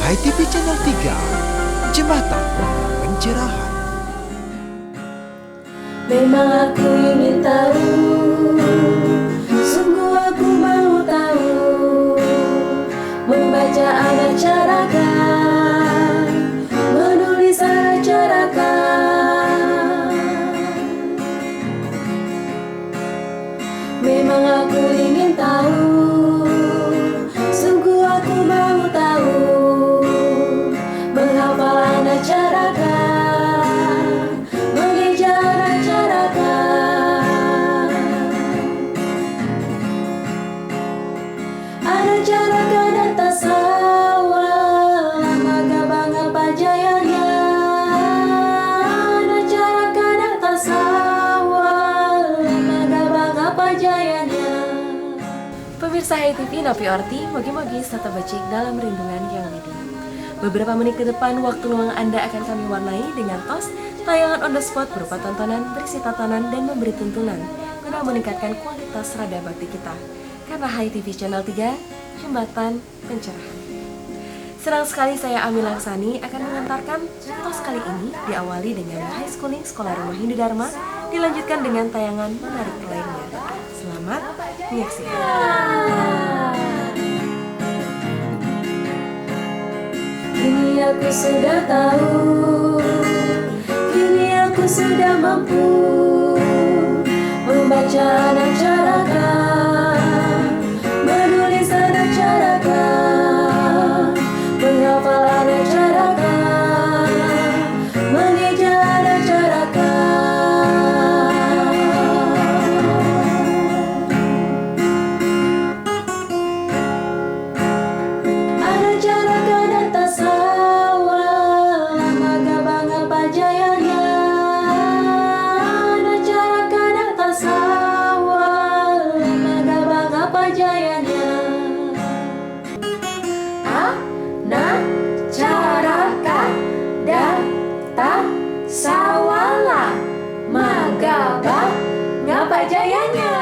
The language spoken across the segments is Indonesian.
HiTV Channel 3, Jembatan Pencerahan. Memang aku ingin tahu, sungguh aku mau tahu, membaca ada carakan, menulis ada carakan. Memang aku ingin tahu, sungguh aku mau tahu, menghafal ada carakan, mengeja ada carakan. Ada carakan dan tasawal, maka bangga pajayanya. Ada carakan dan tasawal, maka bangga pajayanya. Pemirsa HiTV Nopi Orti, mogi-mogi serta bacik dalam rindungan yang lidi. Beberapa menit ke depan, waktu luang Anda akan kami warnai dengan tos tayangan on the spot berupa tontonan, berisi tatanan, dan memberi tuntunan guna meningkatkan kualitas rada bakti kita. Karena HiTV Channel 3, Jembatan Pencerahan. Senang sekali saya Ami Langsani akan mengantarkan tos kali ini diawali dengan high schooling Sekolah Rumah Hindu Dharma, dilanjutkan dengan tayangan menarik lainnya. Selamat menyaksikan. Kini aku sudah tahu, kini aku sudah mampu membaca dan carakan, menulis dan carakan, menghafal dan carakan, mengeja dan carakan. Ada carakan dan tasawal, maka bangga pajayanya. Ada carakan dan tasawal, maka bangga pajayanya. Ana carakan dan tasawala, maka bangga pajayanya.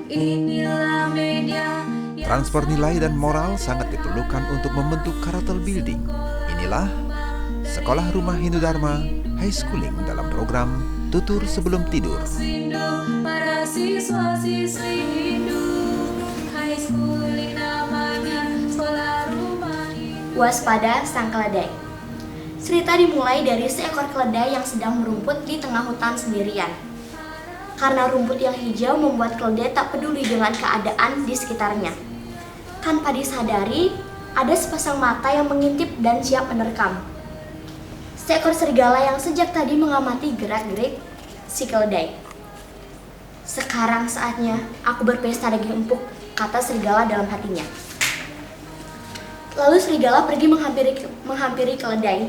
Inilah media yang Transfer nilai dan moral sangat diperlukan untuk membentuk karakter building. Inilah Sekolah Rumah Hindu Dharma High Schooling dalam program Tutur Sebelum Tidur. Rindu para siswa-siswi Hindu, high schooling namanya Sekolah Rumah Hindu. Waspada sang keledai. Cerita dimulai dari seekor keledai yang sedang merumput di tengah hutan sendirian. Karena rumput yang hijau membuat keledai tak peduli dengan keadaan di sekitarnya. Tanpa disadari, ada sepasang mata yang mengintip dan siap menerkam. Seekor serigala yang sejak tadi mengamati gerak-gerik si keledai. Sekarang saatnya aku berpesta daging empuk, kata serigala dalam hatinya. Lalu serigala pergi menghampiri keledai.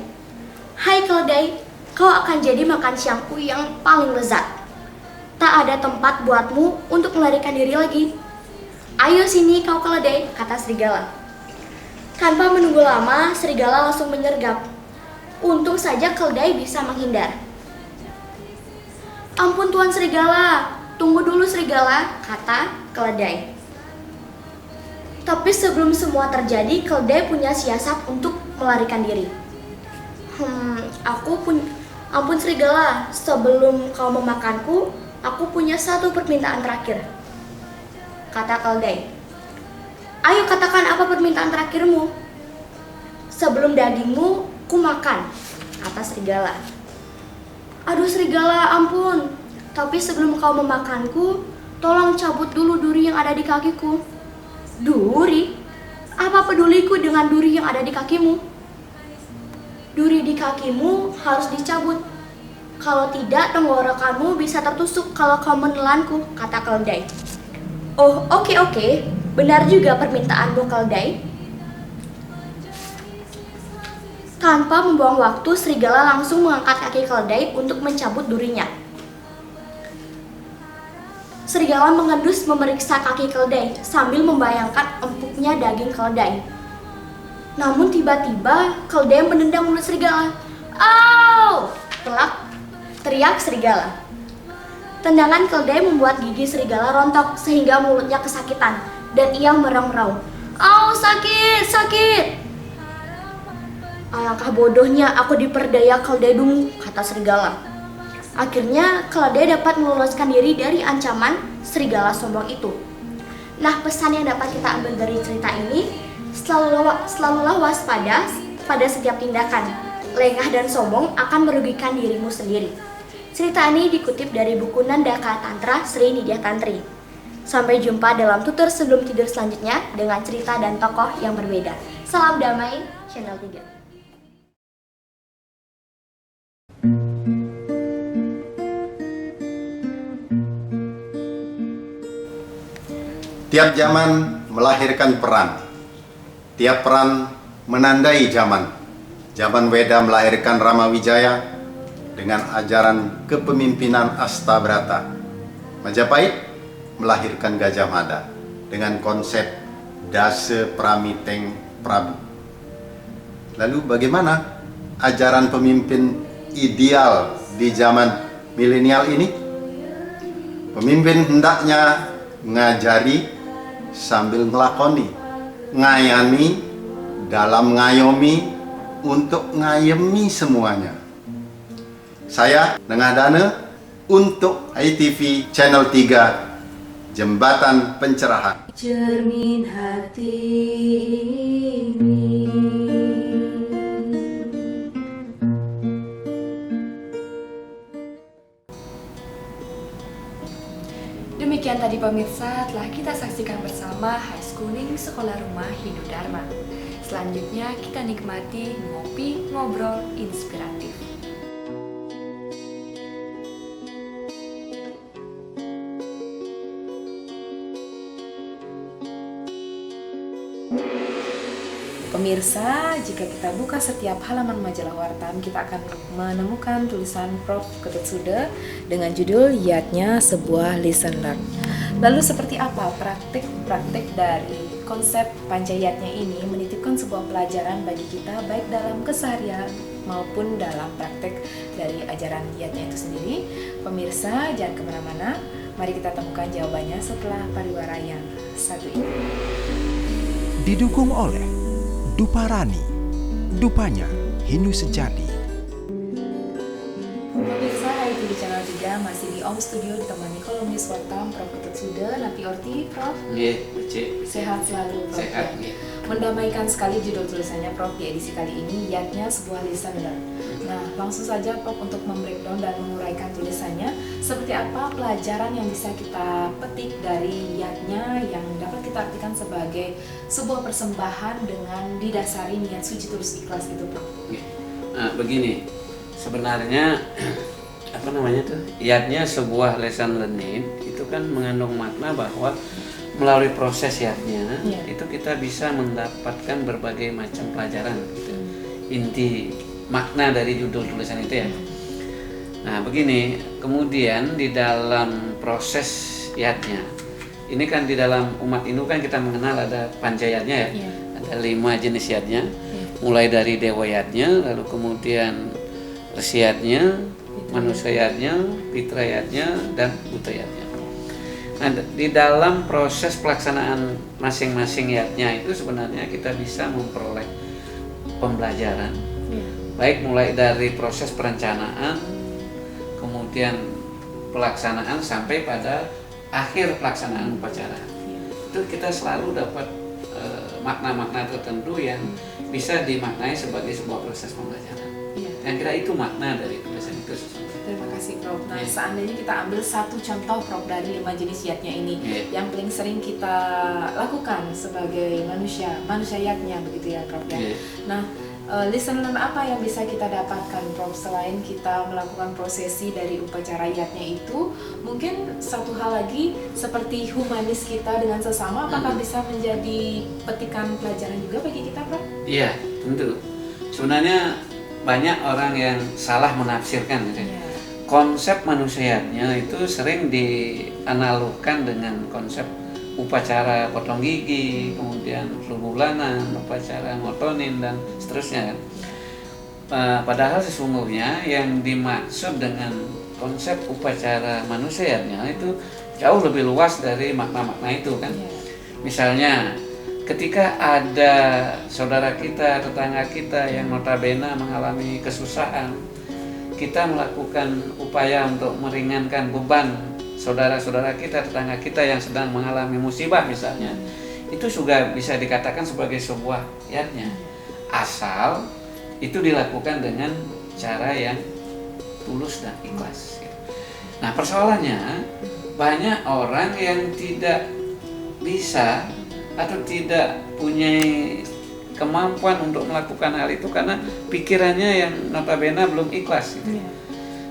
Hai keledai, kau akan jadi makan siangku yang paling lezat. Tak ada tempat buatmu untuk melarikan diri lagi. Ayo sini kau keledai, kata serigala. Tanpa menunggu lama, serigala langsung menyergap. Untung saja keledai bisa menghindar. Ampun tuan serigala, tunggu dulu serigala, kata keledai. Tapi sebelum semua terjadi, keledai punya siasat untuk melarikan diri. Ampun serigala, sebelum kau memakanku, aku punya satu permintaan terakhir, kata keledai. Ayo katakan apa permintaan terakhirmu. Sebelum dagingmu ku makan, kata serigala. Aduh serigala, ampun. Tapi sebelum kau memakanku, tolong cabut dulu duri yang ada di kakiku. Duri? Apa peduliku dengan duri yang ada di kakimu? Duri di kakimu harus dicabut. Kalau tidak, tenggorokanmu bisa tertusuk kalau kau menelanku, kata keledai. Oh, oke. Benar juga permintaanmu, keledai. Tanpa membuang waktu, serigala langsung mengangkat kaki keledai untuk mencabut durinya. Serigala mengendus memeriksa kaki keledai sambil membayangkan empuknya daging keledai. Namun tiba-tiba keledai menendang mulut serigala. Au! Telak! Teriak serigala. Tendangan keledai membuat gigi serigala rontok sehingga mulutnya kesakitan dan ia meraung-raung. "Au, sakit, sakit!" "Alangkah bodohnya aku diperdaya keledai dungu," kata serigala. Akhirnya keledai dapat meloloskan diri dari ancaman serigala sombong itu. Nah, pesan yang dapat kita ambil dari cerita ini, selalulah waspada pada setiap tindakan. Lengah dan sombong akan merugikan dirimu sendiri. Cerita ini dikutip dari buku Nandaka Tantra Sri Nidya Tantri. Sampai jumpa dalam tutur sebelum tidur selanjutnya dengan cerita dan tokoh yang berbeda. Salam damai, Channel 3. Tiap zaman melahirkan peran. Tiap peran menandai zaman. Zaman Weda melahirkan Ramawijaya dengan ajaran kepemimpinan Astabrata. Majapahit melahirkan Gajah Mada dengan konsep Dasa Pramiteng Prabu. Lalu bagaimana ajaran pemimpin ideal di zaman milenial ini? Pemimpin hendaknya ngajari sambil ngelakoni, ngayani dalam ngayomi untuk ngayemi semuanya. Saya Nengah Dana untuk ITV Channel 3, Jembatan Pencerahan. Cermin hati ini. Demikian tadi pemirsa telah kita saksikan bersama High Schooling Sekolah Rumah Hindu Dharma. Selanjutnya kita nikmati ngopi ngobrol inspiratif. Pemirsa, jika kita buka setiap halaman majalah Wartam, kita akan menemukan tulisan Prof. Ketutsude dengan judul Yatnya Sebuah Lesson Learned. Lalu seperti apa praktik-praktik dari konsep Pancayatnya ini menitipkan sebuah pelajaran bagi kita baik dalam keseharian maupun dalam praktik dari ajaran Yatnya itu sendiri? Pemirsa, jangan kemana-mana, mari kita temukan jawabannya setelah pariwara yang satu ini. Didukung oleh Duparani, Dupanya Hindu Sejati. Pemirsa, hari ini di Channel 3 masih di Om Studio ditemani kolumnis Wartam Prof. Ketutsude, Napi Orti, Prof. Iya, Cik. Sehat selalu, Prof. Sehat, ya. ya. Mendamaikan sekali judul tulisannya Prof di edisi kali ini, Yatnya Sebuah Lesson Learned. Nah, langsung saja Prof untuk membreakdown dan menguraikan tulisannya, seperti apa pelajaran yang bisa kita petik dari Yatnya yang dapat kita artikan sebagai sebuah persembahan dengan didasari niat suci tulus ikhlas itu, Prof. Nah, begini, sebenarnya Yatnya sebuah lesson learning itu kan mengandung makna bahwa melalui proses yatnya itu kita bisa mendapatkan berbagai macam pelajaran gitu. Inti makna dari judul tulisan itu ya. Nah, begini, kemudian di dalam proses yatnya ini kan di dalam umat Hindu kan kita mengenal ada pancayatnya ya. Ada 5 jenis yatnya. Mulai dari dewa yatnya, lalu kemudian resi yatnya, manusia yatnya, pitra yatnya, dan buta yatnya. Nah, di dalam proses pelaksanaan masing-masing yatnya itu sebenarnya kita bisa memperoleh pembelajaran, baik mulai dari proses perencanaan, kemudian pelaksanaan sampai pada akhir pelaksanaan upacara. Itu kita selalu dapat makna-makna tertentu yang bisa dimaknai sebagai sebuah proses pembelajaran. Yang kira itu makna dari tulisan itu sesungguhnya. Terima kasih, Prof. Nah, seandainya kita ambil satu contoh, Prof, dari 5 jenis yatnya ini yang paling sering kita lakukan sebagai manusia yatnya begitu ya, Prof ya. Nah, lesson learned apa yang bisa kita dapatkan, Prof, selain kita melakukan prosesi dari upacara yatnya itu? Mungkin satu hal lagi seperti humanis kita dengan sesama, apakah bisa menjadi petikan pelajaran juga bagi kita, Prof? Iya, tentu. Sebenarnya banyak orang yang salah menafsirkan gitu. Konsep manusianya itu sering dianalogkan dengan konsep upacara potong gigi, kemudian flu bulanan, upacara ngotonin dan seterusnya kan. Padahal sesungguhnya yang dimaksud dengan konsep upacara manusianya itu jauh lebih luas dari makna-makna itu kan. Misalnya ketika ada saudara kita, tetangga kita yang notabene mengalami kesusahan, kita melakukan upaya untuk meringankan beban saudara-saudara kita, tetangga kita yang sedang mengalami musibah misalnya, itu juga bisa dikatakan sebagai sebuah yatnya, asal itu dilakukan dengan cara yang tulus dan ikhlas. Nah, persoalannya banyak orang yang tidak bisa atau tidak punya kemampuan untuk melakukan hal itu karena pikirannya yang notabene belum ikhlas gitu.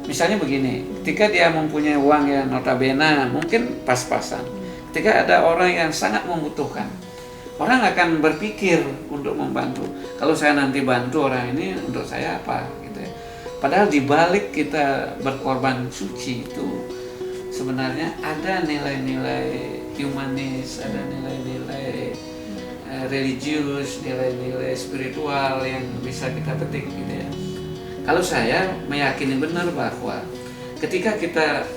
Misalnya begini, ketika dia mempunyai uang yang notabene mungkin pas-pasan, ketika ada orang yang sangat membutuhkan, orang akan berpikir untuk membantu. Kalau saya nanti bantu orang ini, untuk saya apa gitu ya. Padahal di balik kita berkorban suci itu sebenarnya ada nilai-nilai humanis, ada nilai-nilai religius, nilai-nilai spiritual yang bisa kita petik gitu ya. Kalau saya meyakini benar bahwa ketika kita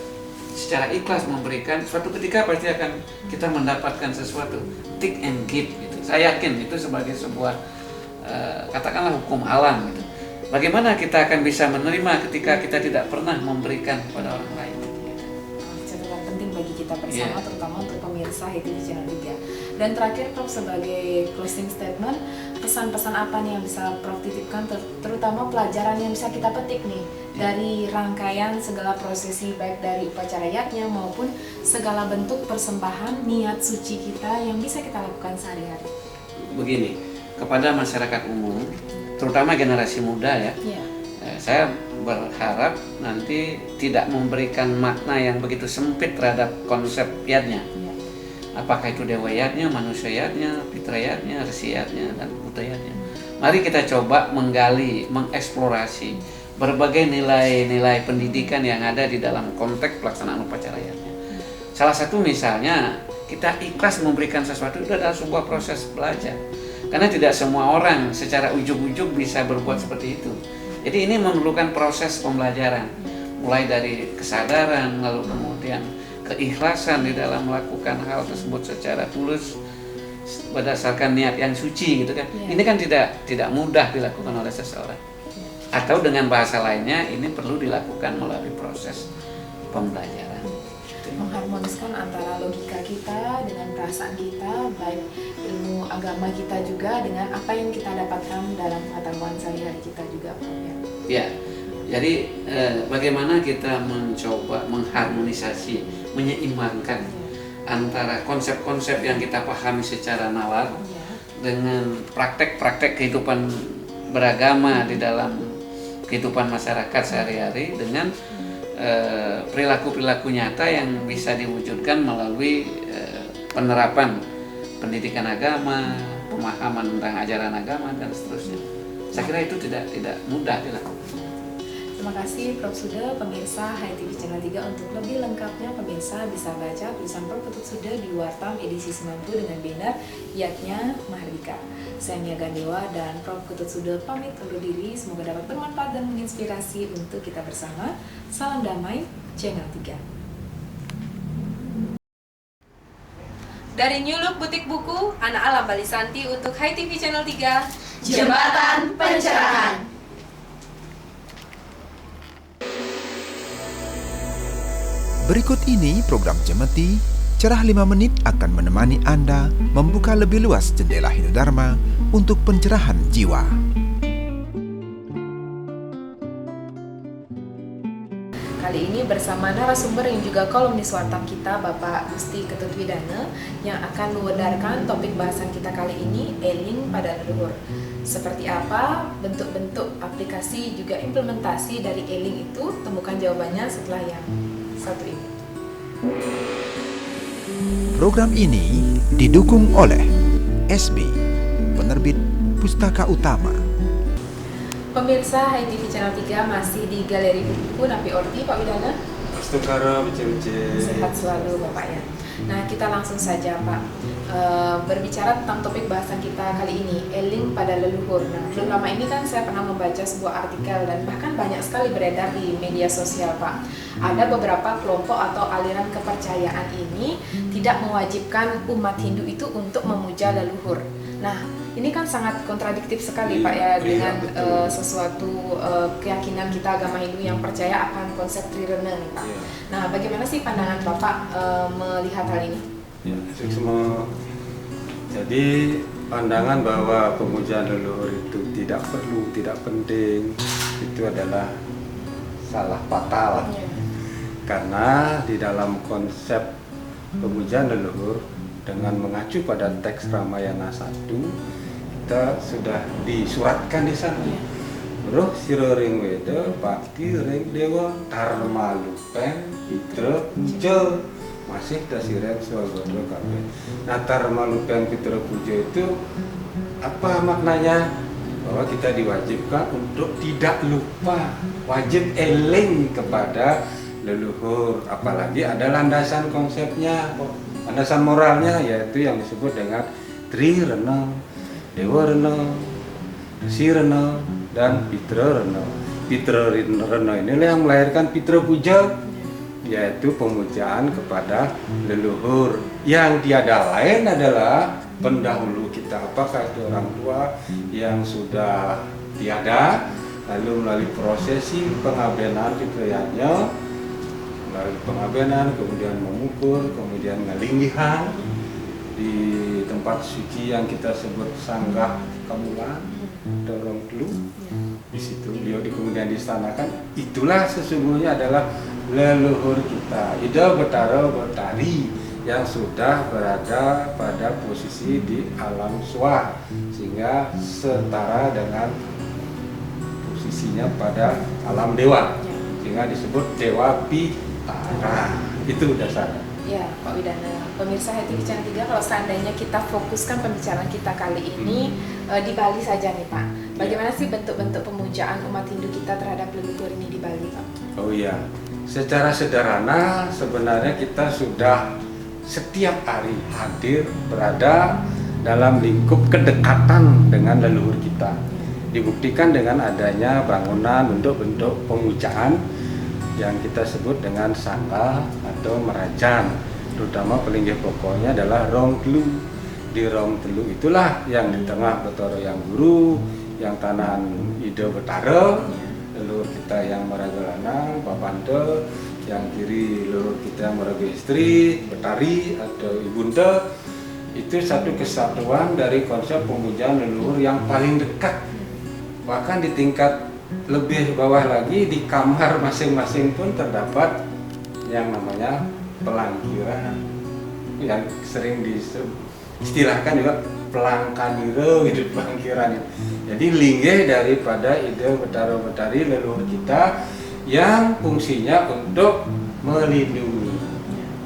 secara ikhlas memberikan, suatu ketika pasti akan kita mendapatkan sesuatu, take and give gitu. Saya yakin itu sebagai sebuah katakanlah hukum alam gitu. Bagaimana kita akan bisa menerima ketika kita tidak pernah memberikan kepada orang lain? Catatan penting bagi kita bersama, terutama untuk pemirsa HTV Channel 3. Dan terakhir Prof, sebagai closing statement, pesan-pesan apa nih yang bisa Prof titipkan, terutama pelajaran yang bisa kita petik nih dari rangkaian segala prosesi, baik dari upacara yatnya maupun segala bentuk persembahan niat suci kita yang bisa kita lakukan sehari-hari. Begini, kepada masyarakat umum, terutama generasi muda ya, saya berharap nanti tidak memberikan makna yang begitu sempit terhadap konsep yatnya. Apakah itu dewa yatnya, manusia yatnya, fitra yatnya, resi yatnya, dan buddha yatnya. Mari kita coba menggali, mengeksplorasi berbagai nilai-nilai pendidikan yang ada di dalam konteks pelaksanaan upacara yatnya. Salah satu misalnya, kita ikhlas memberikan sesuatu itu adalah sebuah proses belajar. Karena tidak semua orang secara ujug-ujug bisa berbuat seperti itu. Jadi ini memerlukan proses pembelajaran, mulai dari kesadaran, lalu kemudian keikhlasan di dalam melakukan hal tersebut secara tulus berdasarkan niat yang suci gitu kan. Ini kan tidak mudah dilakukan oleh seseorang. Atau dengan bahasa lainnya, ini perlu dilakukan melalui proses pembelajaran. Mengharmoniskan antara logika kita dengan perasaan kita, baik ilmu agama kita juga dengan apa yang kita dapatkan dalam pengetahuan sehari-hari kita juga, Prof. Ya, jadi bagaimana kita mencoba mengharmonisasi, menyeimbangkan antara konsep-konsep yang kita pahami secara nalar dengan praktek-praktek kehidupan beragama di dalam kehidupan masyarakat sehari-hari dengan perilaku-perilaku nyata yang bisa diwujudkan melalui penerapan pendidikan agama, pemahaman tentang ajaran agama dan seterusnya. Saya kira itu tidak mudah dilakukan. Terima kasih Prof. Suda, pemirsa HTV Channel 3. Untuk lebih lengkapnya pemirsa bisa baca tulisan Prof. Ketut Suda di Wartam edisi 90 dengan banner Yatnya Mahardika. Saya Mia Gandewa dan Prof. Ketut Suda pamit undur diri. Semoga dapat bermanfaat dan menginspirasi untuk kita bersama. Salam damai, Channel 3. Dari New Look Butik Buku, Ana Alam Balisanti untuk HTV Channel 3. Jembatan Pencerahan. Berikut ini program Cemeti, Cerah 5 Menit akan menemani Anda membuka lebih luas jendela Hinudharma untuk pencerahan jiwa. Kali ini bersama narasumber yang juga kolumnis Wartam kita, Bapak Gusti Ketut Widana, yang akan mewedarkan topik bahasan kita kali ini, eling pada leluhur. Seperti apa bentuk-bentuk aplikasi juga implementasi dari eling itu? Temukan jawabannya setelah yang satu ini. Program ini didukung oleh SB, penerbit Pustaka Utama. Pemirsa HTV Channel 3 masih di Galeri Buku Napi Orti, Pak Widana. Sehat selalu Sehat selalu Bapak ya. Nah, kita langsung saja Pak berbicara tentang topik bahasan kita kali ini, eling pada leluhur. Nah, belum lama ini kan saya pernah membaca sebuah artikel dan bahkan banyak sekali beredar di media sosial Pak. Ada beberapa kelompok atau aliran kepercayaan ini tidak mewajibkan umat Hindu itu untuk memuja leluhur. Nah, ini kan sangat kontradiktif sekali Pak ya dengan sesuatu keyakinan kita agama Hindu yang percaya akan konsep Trirana nih Pak. Nah, bagaimana sih pandangan Bapak melihat hal ini? Ya, jadi pandangan bahwa pemujaan leluhur itu tidak perlu, tidak penting, itu adalah salah fatal. Karena di dalam konsep pemujaan leluhur dengan mengacu pada teks Ramayana 1, kita sudah disuratkan di sana. Roh sira ring weda bakti ring dewa dharma lupeng pitra puja masih dasiren swagodro kabeh. Nah, dharma lupeng pitra puja itu apa maknanya? Bahwa kita diwajibkan untuk tidak lupa, wajib eling kepada leluhur, apalagi ada landasan konsepnya, landasan moralnya, yaitu yang disebut dengan Trirana, Dewa Rena, Dasi Rena, dan Pitra Rena. Pitra Rena inilah yang melahirkan Pitra Puja, yaitu pemujaan kepada leluhur yang tiada lain adalah pendahulu kita. Apakah itu orang tua yang sudah tiada, lalu melalui prosesi pengabenan fitriyahnya, melalui pengabenan, kemudian memukul, kemudian ngelinggihan di tempat suci yang kita sebut Sanggah Kamulan, Dorong Telu. Di situ beliau kemudian diistanakan. Itulah sesungguhnya adalah leluhur kita, Ida Betara Betari, yang sudah berada pada posisi di alam swa, sehingga setara dengan posisinya pada alam dewa, sehingga disebut Dewa Pitara. Itu dasarnya. Ya, Pak Widana, pemirsa HTV Channel 3, kalau seandainya kita fokuskan pembicaraan kita kali ini di Bali saja nih Pak. Bagaimana sih bentuk-bentuk pemujaan umat Hindu kita terhadap leluhur ini di Bali Pak? Oh iya, secara sederhana sebenarnya kita sudah setiap hari hadir berada dalam lingkup kedekatan dengan leluhur kita. Dibuktikan dengan adanya bangunan bentuk-bentuk pemujaan yang kita sebut dengan sangga atau merajan, terutama pelinggih pokoknya adalah Rong Telu. Di Rong Telu itulah yang di tengah Betara yang Guru, yang kanan Ida Betara, leluhur kita yang Maraga Lanang, Papante, yang kiri leluhur kita yang Maraga Istri, Betari atau Ibunda. Itu satu kesatuan dari konsep pemujaan leluhur yang paling dekat. Bahkan di tingkat lebih bawah lagi, di kamar masing-masing pun terdapat yang namanya pelangkiran, yang sering diistilahkan juga pelangkaniro, gitu, pelangkiran. Jadi linggih daripada ide Betara Betari leluhur kita yang fungsinya untuk melindungi.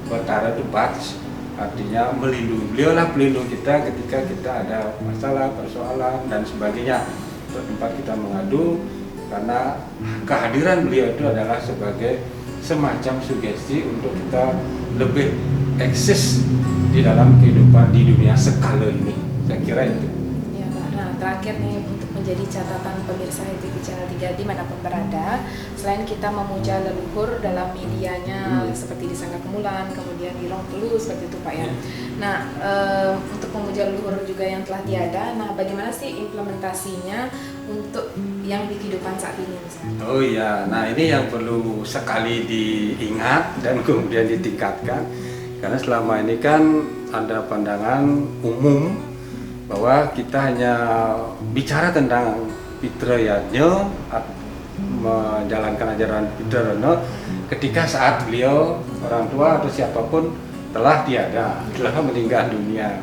Betara itu bats, artinya melindungi. Beliaulah pelindung kita ketika kita ada masalah, persoalan dan sebagainya, tempat kita mengadu. Karena kehadiran beliau itu adalah sebagai semacam sugesti untuk kita lebih eksis di dalam kehidupan di dunia skala ini. Saya kira itu. Ya Pak, nah terakhir nih untuk menjadi catatan pemirsa HTV Channel 3 dimanapun berada, selain kita memuja leluhur dalam medianya seperti di Sanggah Kemulan, kemudian di Rong Telu seperti itu Pak ya. Nah untuk memuja leluhur juga yang telah tiada, nah bagaimana sih implementasinya untuk yang di kehidupan saat ini misalnya? Oh iya, nah ini yang perlu sekali diingat dan kemudian ditingkatkan, karena selama ini kan ada pandangan umum bahwa kita hanya bicara tentang Pitrayanya, menjalankan ajaran Pitrayana ketika saat beliau orang tua atau siapapun telah tiada, telah meninggal dunia.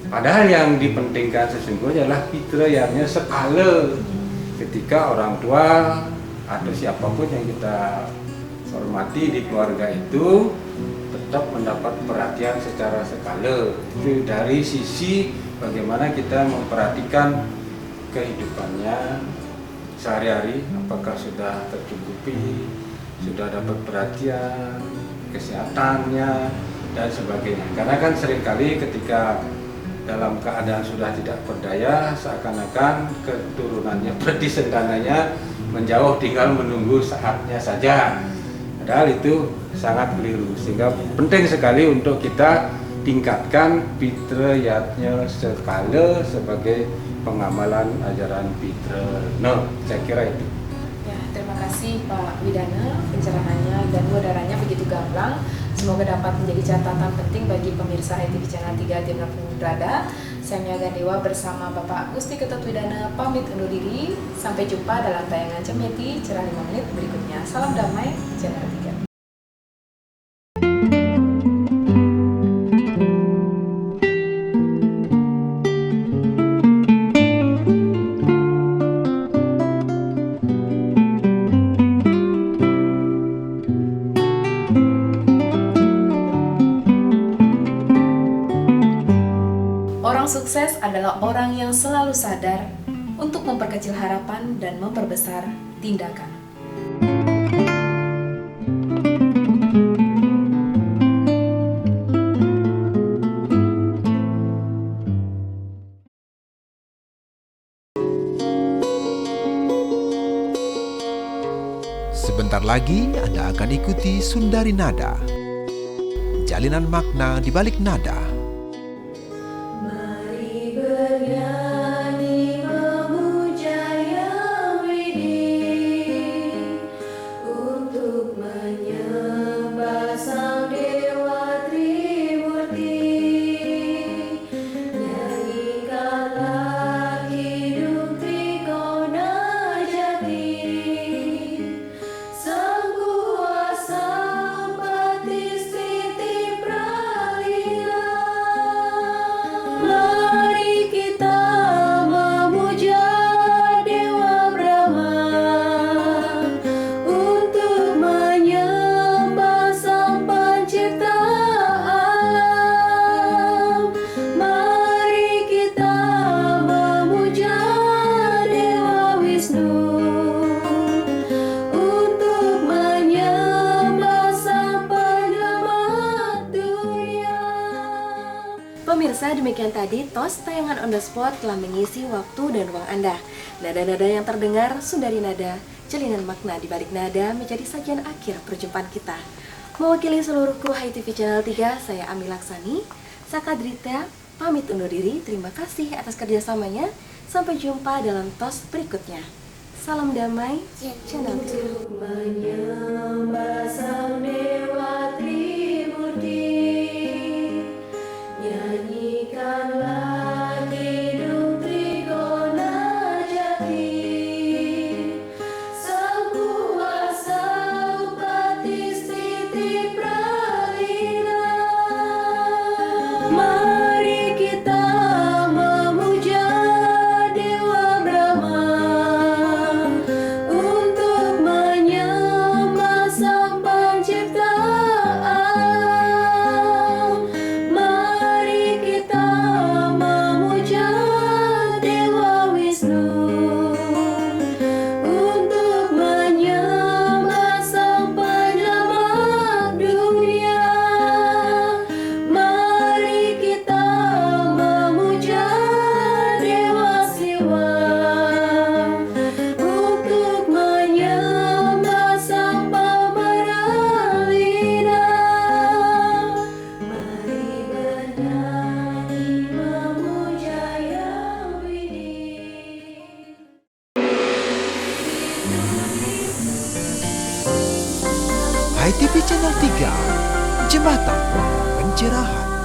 Padahal yang dipentingkan sesungguhnya adalah Pitrayanya sekala ketika orang tua atau siapapun yang kita hormati di keluarga itu tetap mendapat perhatian secara sekala. Itu dari sisi bagaimana kita memperhatikan kehidupannya sehari-hari, apakah sudah tercukupi, sudah dapat perhatian, kesehatannya, dan sebagainya. Karena kan seringkali ketika dalam keadaan sudah tidak berdaya, seakan-akan keturunannya, perdisendananya menjauh, tinggal menunggu saatnya saja. Padahal itu sangat keliru, sehingga penting sekali untuk kita tingkatkan fitriyatnya sekala sebagai pengamalan ajaran fitrah. Saya kira itu. Ya, terima kasih Pak Widana, pencerahannya dan udaranya begitu gamblang. Semoga dapat menjadi catatan penting bagi pemirsa ITV Channel 3 dimanapun berada. Saya Mia Gandewa bersama Bapak Gusti Ketut Widana pamit undur diri. Sampai jumpa dalam tayangan Cemeti Cerah 5 Menit berikutnya. Salam damai, Channel 3. Orang sukses adalah orang yang selalu sadar untuk memperkecil harapan dan memperbesar tindakan. Sebentar lagi Anda akan ikuti Sundari Nada. Jalinan makna di balik nada. Mari bernyanyi memuja Yang Widih, untuk menyembah Sang Dewa Trimurti. Nyanyikanlah hidup Trikona Jati, Sang Kuasa Batis Titi Pralila. Mari kita memuja Dewa Brahma, untuk menyembah Sang Pencipta alam. Mari kita memuja Dewa Wisnu, untuk menyembah Sang Penyelamat dunia. Pemirsa, demikian tadi TOS tayangan On The Spot telah mengisi waktu dan ruang Anda. Nada-nada yang terdengar, Sundari Nada, jalinan makna di balik nada menjadi sajian akhir perjumpaan kita. Mewakili seluruh kru HiTV Channel 3, saya Ami Laksani, Sakadrita, pamit undur diri. Terima kasih atas kerjasamanya. Sampai jumpa dalam TOS berikutnya. Salam damai, Channel 2. Menyembah Sang Dewa Trimurti, nyanyikanlah hidup Trikona Jati, Sang Kuasa Batis Titi Pralila. Mari kita memuja Dewa Brahma, untuk menyembah Sang Pencipta alam. Mari kita memuja Dewa Wisnu, untuk menyembah Sang Penyelamat dunia. Mari kita memuja Dewa Siwa, untuk menyembah Sang Pemerah lidah. Mari bernyanyi memuja Yang Widih. HiTV Channel 3, Jembatan Pencerahan.